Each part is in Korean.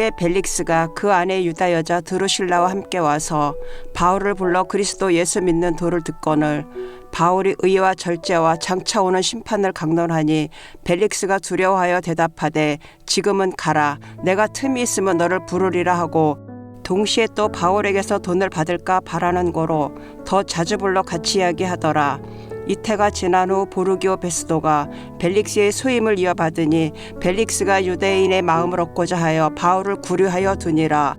그때 벨릭스가 그 아내 유다 여자 드루실라와 함께 와서 바울을 불러 그리스도 예수 믿는 도를 듣거늘 바울이 의와 절제와 장차 오는 심판을 강론하니 벨릭스가 두려워하여 대답하되 지금은 가라. 내가 틈이 있으면 너를 부르리라 하고 동시에 또 바울에게서 돈을 받을까 바라는 거로 더 자주 불러 같이 이야기하더라. 이태가 지난 후 보르기오 베스도가 벨릭스의 소임을 이어받으니 벨릭스가 유대인의 마음을 얻고자 하여 바울을 구류하여 두니라.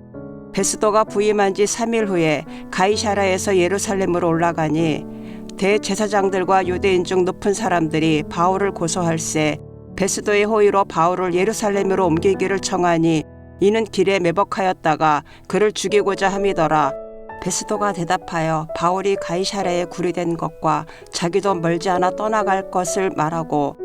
베스도가 부임한 지 3일 후에 가이사라에서 예루살렘으로 올라가니 대제사장들과 유대인 중 높은 사람들이 바울을 고소할세 베스도의 호의로 바울을 예루살렘으로 옮기기를 청하니 이는 길에 매복하였다가 그를 죽이고자 함이더라. 베스도가 대답하여 바울이 가이사랴에 구리된 것과 자기도 멀지 않아 떠나갈 것을 말하고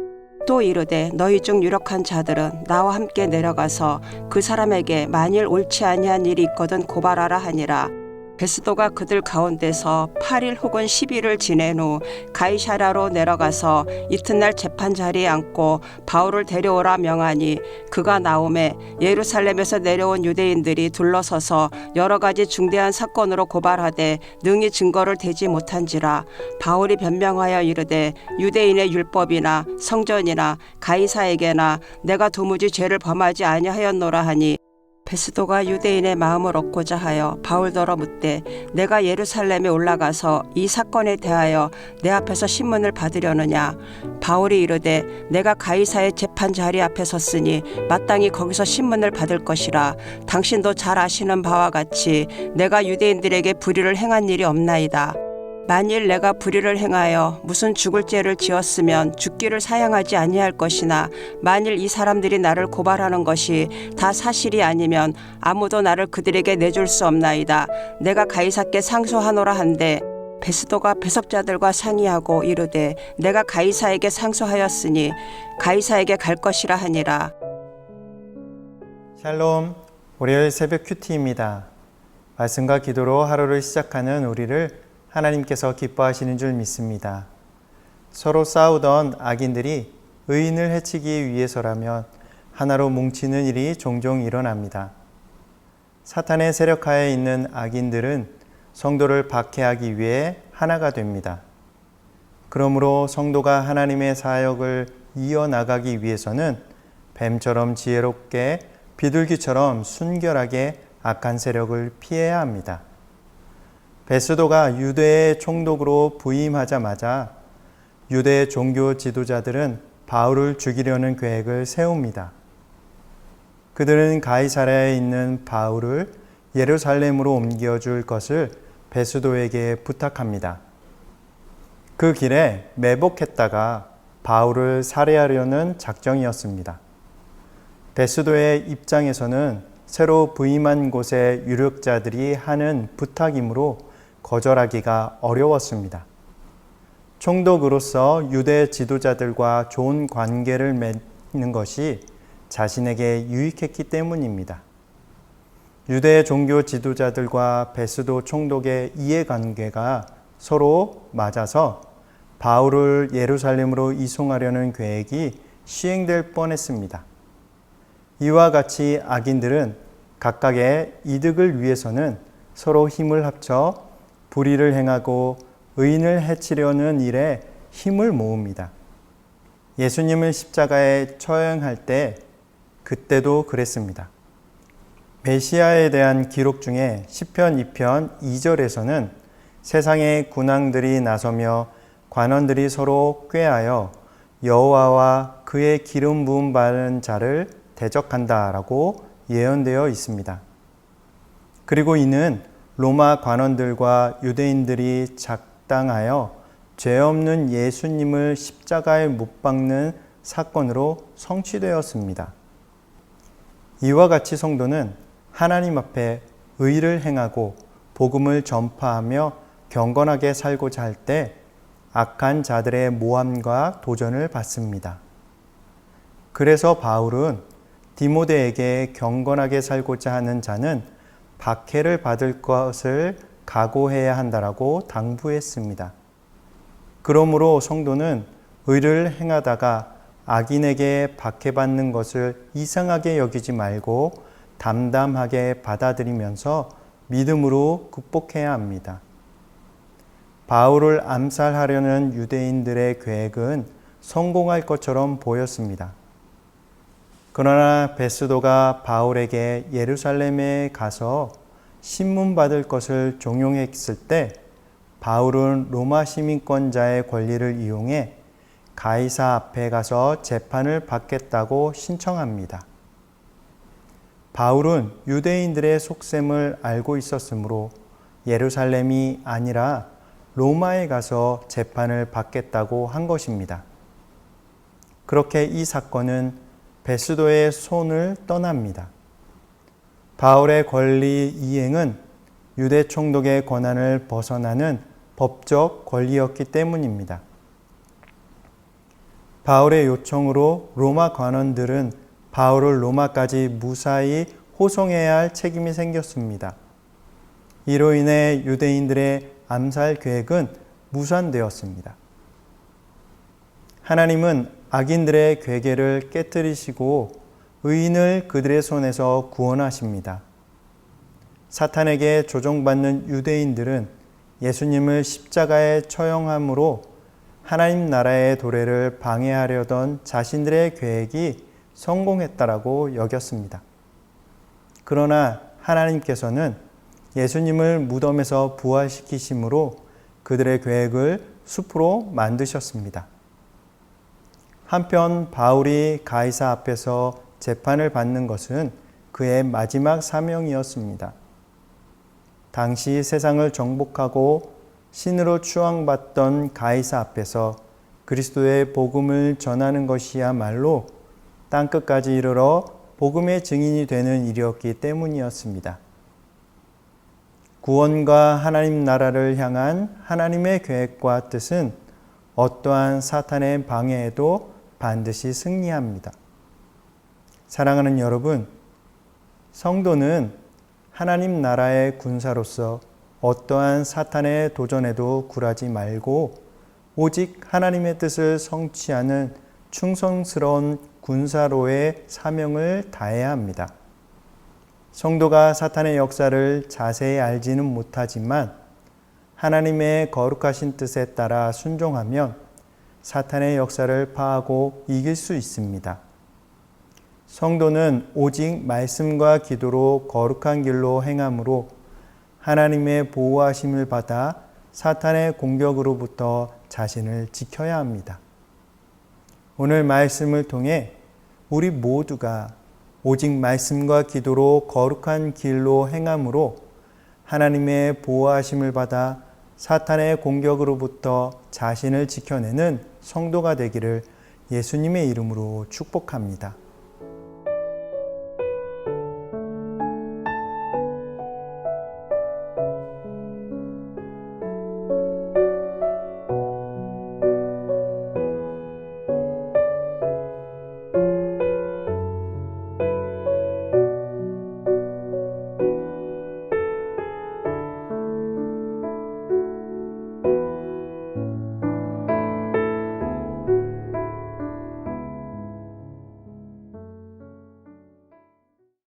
또 이르되 너희 중 유력한 자들은 나와 함께 내려가서 그 사람에게 만일 옳지 아니한 일이 있거든 고발하라 하니라. 베스도가 그들 가운데서 8일 혹은 10일을 지낸 후 가이사랴로 내려가서 이튿날 재판 자리에 앉고 바울을 데려오라 명하니 그가 나오매 예루살렘에서 내려온 유대인들이 둘러서서 여러 가지 중대한 사건으로 고발하되 능히 증거를 대지 못한지라. 바울이 변명하여 이르되 유대인의 율법이나 성전이나 가이사에게나 내가 도무지 죄를 범하지 아니하였노라 하니 베스도가 유대인의 마음을 얻고자 하여 바울더러 묻되 내가 예루살렘에 올라가서 이 사건에 대하여 내 앞에서 신문을 받으려느냐. 바울이 이르되 내가 가이사의 재판 자리 앞에 섰으니 마땅히 거기서 신문을 받을 것이라. 당신도 잘 아시는 바와 같이 내가 유대인들에게 불의를 행한 일이 없나이다. 만일 내가 불의를 행하여 무슨 죽을 죄를 지었으면 죽기를 사양하지 아니할 것이나 만일 이 사람들이 나를 고발하는 것이 다 사실이 아니면 아무도 나를 그들에게 내줄 수 없나이다. 내가 가이사께 상소하노라 한데 베스도가 배석자들과 상의하고 이르되 내가 가이사에게 상소하였으니 가이사에게 갈 것이라 하니라. 샬롬, 월요일 새벽 큐티입니다. 말씀과 기도로 하루를 시작하는 우리를 하나님께서 기뻐하시는 줄 믿습니다. 서로 싸우던 악인들이 의인을 해치기 위해서라면 하나로 뭉치는 일이 종종 일어납니다. 사탄의 세력하에 있는 악인들은 성도를 박해하기 위해 하나가 됩니다. 그러므로 성도가 하나님의 사역을 이어나가기 위해서는 뱀처럼 지혜롭게 비둘기처럼 순결하게 악한 세력을 피해야 합니다. 베스도가 유대의 총독으로 부임하자마자 유대 종교 지도자들은 바울을 죽이려는 계획을 세웁니다. 그들은 가이사랴에 있는 바울을 예루살렘으로 옮겨줄 것을 베스도에게 부탁합니다. 그 길에 매복했다가 바울을 살해하려는 작정이었습니다. 베스도의 입장에서는 새로 부임한 곳의 유력자들이 하는 부탁이므로 거절하기가 어려웠습니다. 총독으로서 유대 지도자들과 좋은 관계를 맺는 것이 자신에게 유익했기 때문입니다. 유대 종교 지도자들과 베스도 총독의 이해관계가 서로 맞아서 바울을 예루살렘으로 이송하려는 계획이 시행될 뻔했습니다. 이와 같이 악인들은 각각의 이득을 위해서는 서로 힘을 합쳐 불의를 행하고 의인을 해치려는 일에 힘을 모읍니다. 예수님을 십자가에 처형할 때 그때도 그랬습니다. 메시아에 대한 기록 중에 시편 2편 2절에서는 세상의 군왕들이 나서며 관원들이 서로 꾀하여 여호와와 그의 기름 부음 받은 자를 대적한다라고 예언되어 있습니다. 그리고 이는 로마 관원들과 유대인들이 작당하여 죄 없는 예수님을 십자가에 못 박는 사건으로 성취되었습니다. 이와 같이 성도는 하나님 앞에 의를 행하고 복음을 전파하며 경건하게 살고자 할 때 악한 자들의 모함과 도전을 받습니다. 그래서 바울은 디모데에게 경건하게 살고자 하는 자는 박해를 받을 것을 각오해야 한다라고 당부했습니다. 그러므로 성도는 의를 행하다가 악인에게 박해받는 것을 이상하게 여기지 말고 담담하게 받아들이면서 믿음으로 극복해야 합니다. 바울을 암살하려는 유대인들의 계획은 성공할 것처럼 보였습니다. 그러나 베스도가 바울에게 예루살렘에 가서 신문받을 것을 종용했을 때 바울은 로마 시민권자의 권리를 이용해 가이사 앞에 가서 재판을 받겠다고 신청합니다. 바울은 유대인들의 속셈을 알고 있었으므로 예루살렘이 아니라 로마에 가서 재판을 받겠다고 한 것입니다. 그렇게 이 사건은 베스도의 손을 떠납니다. 바울의 권리 이행은 유대 총독의 권한을 벗어나는 법적 권리였기 때문입니다. 바울의 요청으로 로마 관원들은 바울을 로마까지 무사히 호송해야 할 책임이 생겼습니다. 이로 인해 유대인들의 암살 계획은 무산되었습니다. 하나님은 악인들의 괴계를 깨뜨리시고 의인을 그들의 손에서 구원하십니다. 사탄에게 조종받는 유대인들은 예수님을 십자가에 처형함으로 하나님 나라의 도래를 방해하려던 자신들의 계획이 성공했다라고 여겼습니다. 그러나 하나님께서는 예수님을 무덤에서 부활시키심으로 그들의 계획을 숲으로 만드셨습니다. 한편 바울이 가이사 앞에서 재판을 받는 것은 그의 마지막 사명이었습니다. 당시 세상을 정복하고 신으로 추앙받던 가이사 앞에서 그리스도의 복음을 전하는 것이야말로 땅끝까지 이르러 복음의 증인이 되는 일이었기 때문이었습니다. 구원과 하나님 나라를 향한 하나님의 계획과 뜻은 어떠한 사탄의 방해에도 반드시 승리합니다. 사랑하는 여러분, 성도는 하나님 나라의 군사로서 어떠한 사탄의 도전에도 굴하지 말고 오직 하나님의 뜻을 성취하는 충성스러운 군사로의 사명을 다해야 합니다. 성도가 사탄의 역사를 자세히 알지는 못하지만 하나님의 거룩하신 뜻에 따라 순종하면 사탄의 역사를 파하고 이길 수 있습니다. 성도는 오직 말씀과 기도로 거룩한 길로 행함으로 하나님의 보호하심을 받아 사탄의 공격으로부터 자신을 지켜야 합니다. 오늘 말씀을 통해 우리 모두가 오직 말씀과 기도로 거룩한 길로 행함으로 하나님의 보호하심을 받아 사탄의 공격으로부터 자신을 지켜내는 성도가 되기를 예수님의 이름으로 축복합니다.